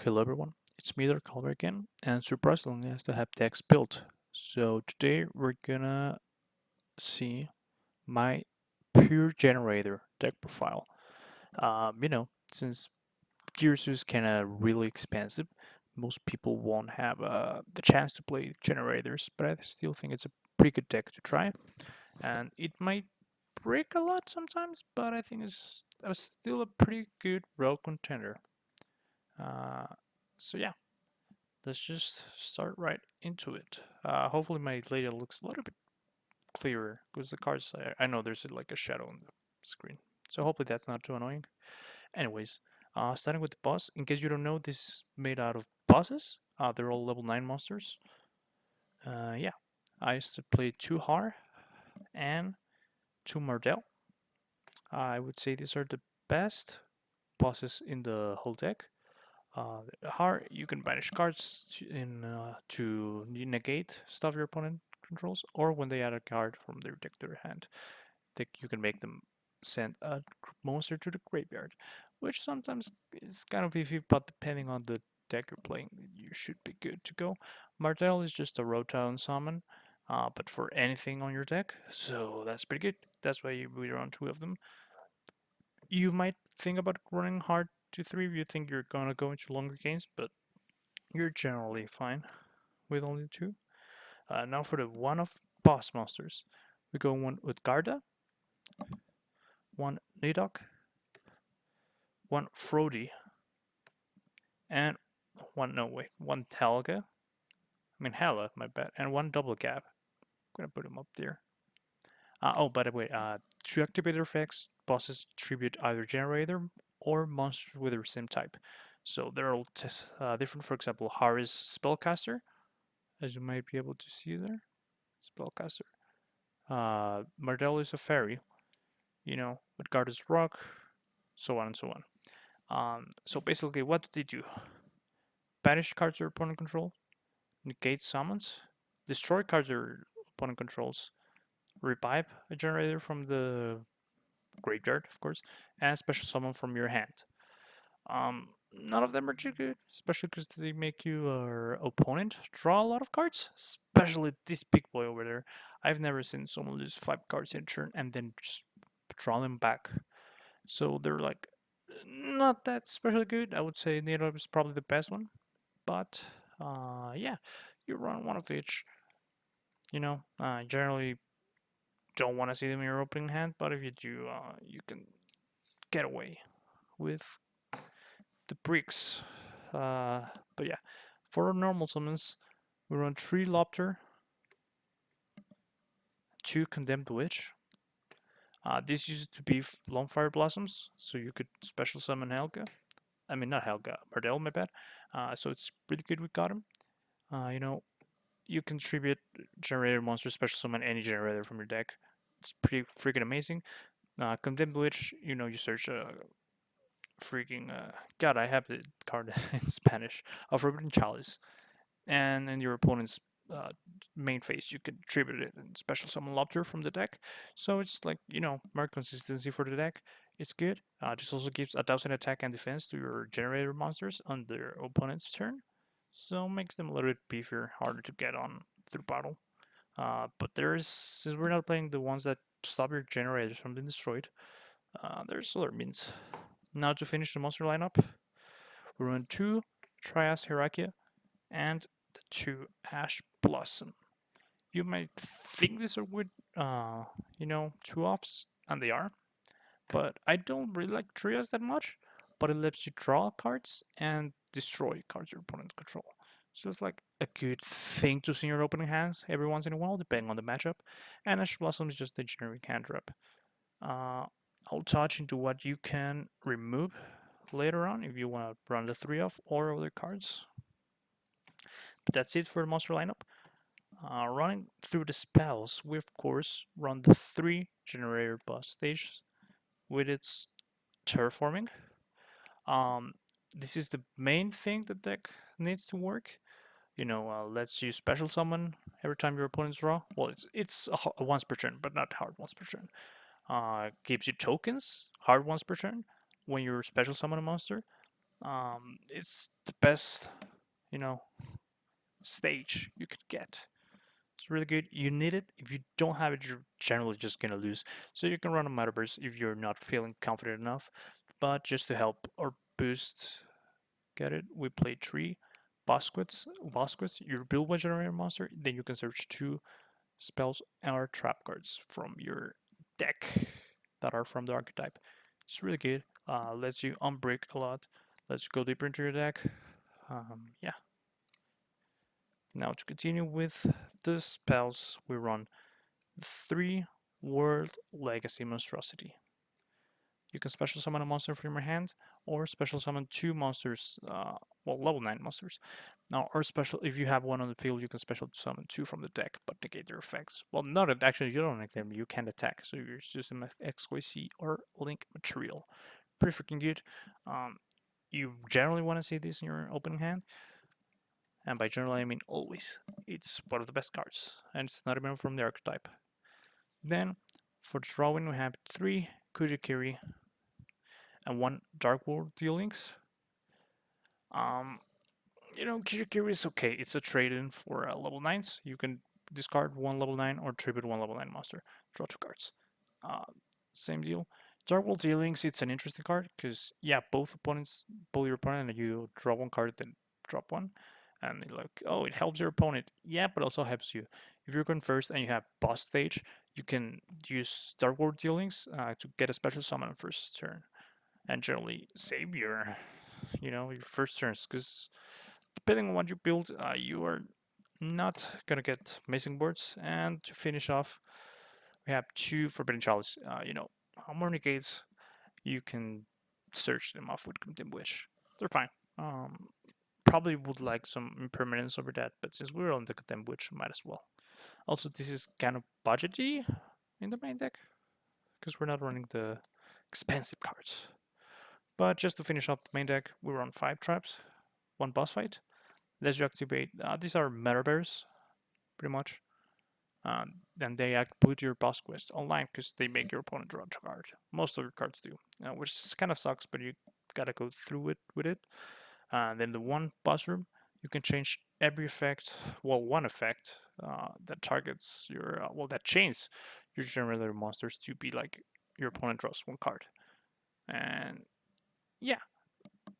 Hello everyone, it's me, D-Alber again, and surprisingly I still have decks built. So today we're gonna see my pure Generaider deck profile. Since Gears is kinda really expensive, most people won't have the chance to play Generators, but I still think it's a pretty good deck to try. And it might break a lot sometimes, but I think it's still a pretty good rogue contender. Uh, so yeah, let's just start right into it. Hopefully my layout looks a little bit clearer because the cards, I know there's like a shadow on the screen. So hopefully that's not too annoying. Anyways, starting with the boss, in case you don't know, this is made out of bosses. They're all level 9 monsters. Yeah, I used to play 2 Har and 2 Mardell. I would say these are the best bosses in the whole deck. Har, you can banish cards to negate stuff your opponent controls, or when they add a card from their deck to their hand, you can make them send a monster to the graveyard, which sometimes is kind of iffy, but depending on the deck you're playing, you should be good to go. Martel is just a Rotown summon, but for anything on your deck, so that's pretty good. That's why we run 2 of them. You might think about running hard to 3 if you think you're gonna go into longer games, but you're generally fine with only 2. Now for the one of boss monsters. We go one Utgarda, one Nidok, one Frody, and one Helga. I mean Hela, my bad, and one Double Gap. I'm gonna put him up there. Oh, by the way, to activate their effects, bosses tribute either Generaider or monsters with the same type. So they're all different. For example, Harris Spellcaster, as you might be able to see there. Spellcaster. Mardell is a fairy, with guard is rock, so on and so on. So basically, what do they do? Banish cards your opponent control, negate summons, destroy cards your opponent controls, revive a generator from the graveyard, of course, and special summon from your hand. None of them are too good, especially because they make your opponent draw a lot of cards, especially this big boy over there. I've never seen someone lose 5 cards in a turn and then just draw them back. So they're like not that especially good. I would say Nero is probably the best one, but yeah, you run one of each. Generally don't want to see them in your opening hand, but if you do, you can get away with the bricks. But yeah, for normal summons, we run 3 Lobter, 2 Condemned Witch. This used to be Longfire Blossoms, so you could special summon Helga. I mean, not Helga, Bardell, my bad. So it's really good we got him. Uh, you know, you contribute generator monster special summon any generator from your deck. It's pretty freaking amazing. Condemned Witch, you search freaking God, I have the card in Spanish. A Forbidden Chalice, and in your opponent's uh, main phase, you can tribute it and special summon Lobter from the deck. So it's like more consistency for the deck. It's good. This also gives 1,000 attack and defense to your generator monsters on their opponent's turn, so makes them a little bit beefier, harder to get on through battle. But since we're not playing the ones that stop your generators from being destroyed, there's other means. Now to finish the monster lineup, we run 2 Trias Hierarchia and the 2 Ash Blossom. You might think these are good, 2-offs, and they are, but I don't really like Trias that much, but it lets you draw cards and destroy cards your opponent control. So it's like a good thing to see in your opening hands every once in a while, depending on the matchup. And Ash Blossom is just a generic hand drop. Uh, I'll touch into what you can remove later on if you want to run the 3-off or other cards. But that's it for the monster lineup. Running through the spells, we of course run the 3 generator boss stages with its terraforming. Um, this is the main thing the deck needs to work. Lets you special summon every time your opponents draw. Well, it's a once per turn, but not hard once per turn. Gives you tokens, hard once per turn, when you special summon a monster. It's the best, you know, stage you could get. It's really good. You need it. If you don't have it, you're generally just gonna lose. So you can run a metaverse if you're not feeling confident enough. But just to help or boost, get it, we play three Bosquets. Bosquets, you build one generator monster, then you can search two spells or trap cards from your deck that are from the archetype. It's really good. Lets you unbreak a lot. Let's go deeper into your deck. Yeah. Now to continue with the spells, we run 3 World Legacy Monstrosity. You can special summon a monster from your hand, or special summon 2 monsters, well, level 9 monsters. Now, or special, if you have one on the field, you can special summon 2 from the deck, but negate their effects. Well, not actually, you don't negate them, you can't attack, so you're just XYZ or Link Material. Pretty freaking good. You generally want to see this in your opening hand, and by generally I mean always. It's one of the best cards, and it's not even from the archetype. Then, for drawing, we have 3 Kujikiri and 1 Dark World Dealings. Um, Kujikiri is okay. It's a trade-in for level 9s. You can discard 1 level 9 or tribute 1 level 9 monster. Draw 2 cards. Uh, Same deal. Dark World Dealings, it's an interesting card because, yeah, both opponents pull your opponent and you draw 1 card, then drop 1. And they're like, oh, it helps your opponent. Yeah, but also helps you. If you're going first and you have boss stage, you can use Dark World Dealings to get a special summon on first turn and generally save your first turns because depending on what you build, you are not gonna get amazing boards. And to finish off, we have 2 Forbidden Chalice. More negates, you can search them off with Contempt Witch. They're fine. Probably would like some impermanence over that, but since we're on the Contempt Witch, might as well. Also, this is kind of budgety in the main deck because we're not running the expensive cards. But just to finish up the main deck, we run 5 traps, 1 boss fight. Let's you activate. These are meta bears, pretty much. Then they put your boss quest online because they make your opponent draw a card. Most of your cards do, which kind of sucks, but you gotta go through it with it. Then the 1 boss room, you can change every effect. Well, one effect that targets your that chains your generator monsters to be like your opponent draws 1 card, and yeah,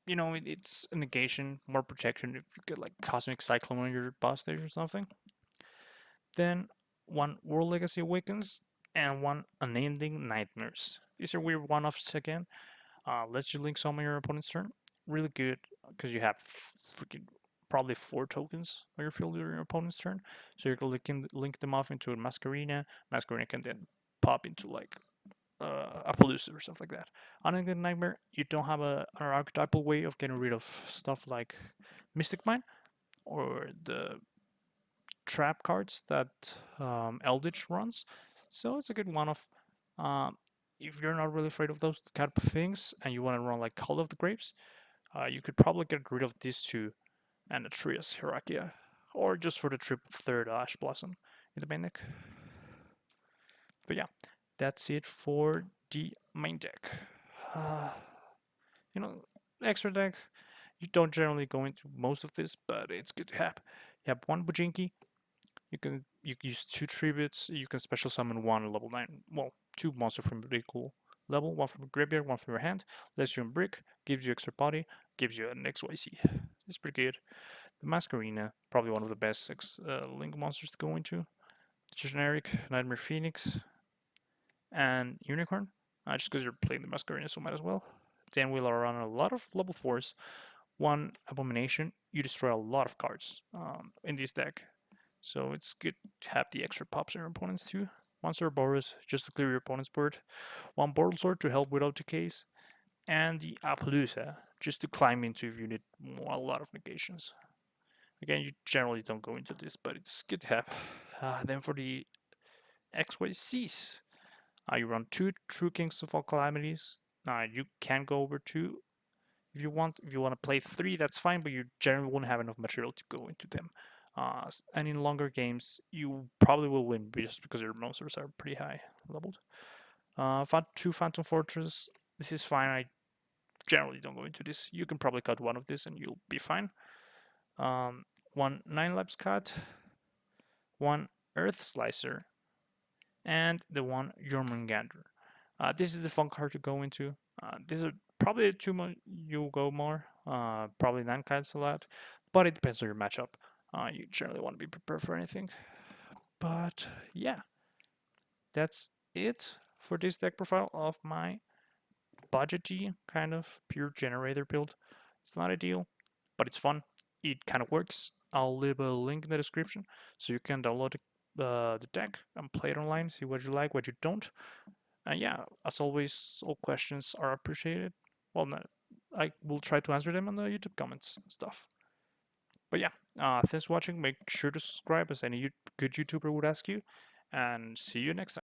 it's a negation, more protection if you get like Cosmic Cyclone on your boss stage or something. Then 1 World Legacy Awakens and 1 Unending Nightmares. These are weird one-offs again. Lets you link summon your opponent's turn. Really good because you have freaking probably 4 tokens on your field during your opponent's turn. So you can link them off into a Masquerina. Masquerina can then pop into like Appaloosa or stuff like that. Unending Nightmare, you don't have an archetypal way of getting rid of stuff like Mystic Mine or the trap cards that Eldritch runs. So it's a good one of. If you're not really afraid of those kind of things and you want to run like Call of the Grapes, you could probably get rid of these 2 and the Trias Hierarchia, or just for the third Ash Blossom in the main deck. But yeah, that's it for the main deck. Uh, Extra deck, you don't generally go into most of this, but it's good to have. You have 1 Bujinki. You use 2 tributes. You can special summon 1 level 9. Well, 2 monsters from the equal level. 1 from the graveyard, 1 from your hand. Lets you unbrick, gives you extra body, gives you an XYZ. It's pretty good. The Masquerina, probably one of the best Link monsters to go into. Generic Nightmare Phoenix and Unicorn. Just because you're playing the Masquerina, so might as well. Then we'll run a lot of level 4s. 1 Abomination, you destroy a lot of cards in this deck. So it's good to have the extra pops on your opponents too. 1 Cerberus, just to clear your opponent's board. 1 Portal Sword to help without decays. And the Appaloosa, just to climb into if you need a lot of negations. Again, you generally don't go into this, but it's good to have. Then for the XYZs, you run 2 True Kings of All Calamities. You can go over 2 if you want. If you want to play 3, that's fine, but you generally won't have enough material to go into them. And in longer games, you probably will win just because your monsters are pretty high leveled. 2 Phantom Fortress. This is fine. I generally don't go into this. You can probably cut one of this and you'll be fine. One 9 laps cut, one earth slicer, and the one Jormungandr. This is the fun card to go into. This is probably too much. You'll go more. Probably 9 cuts a lot, but it depends on your matchup. You generally want to be prepared for anything. But yeah, that's it for this deck profile of my budgety kind of pure Generaider build. It's not ideal, but it's fun. It kind of works. I'll leave a link in the description so you can download the deck and play it online, see what you like, what you don't. And yeah, as always, all questions are appreciated. Well, no, I will try to answer them on the YouTube comments and stuff. But yeah, thanks for watching. Make sure to subscribe as any good YouTuber would ask you. And see you next time.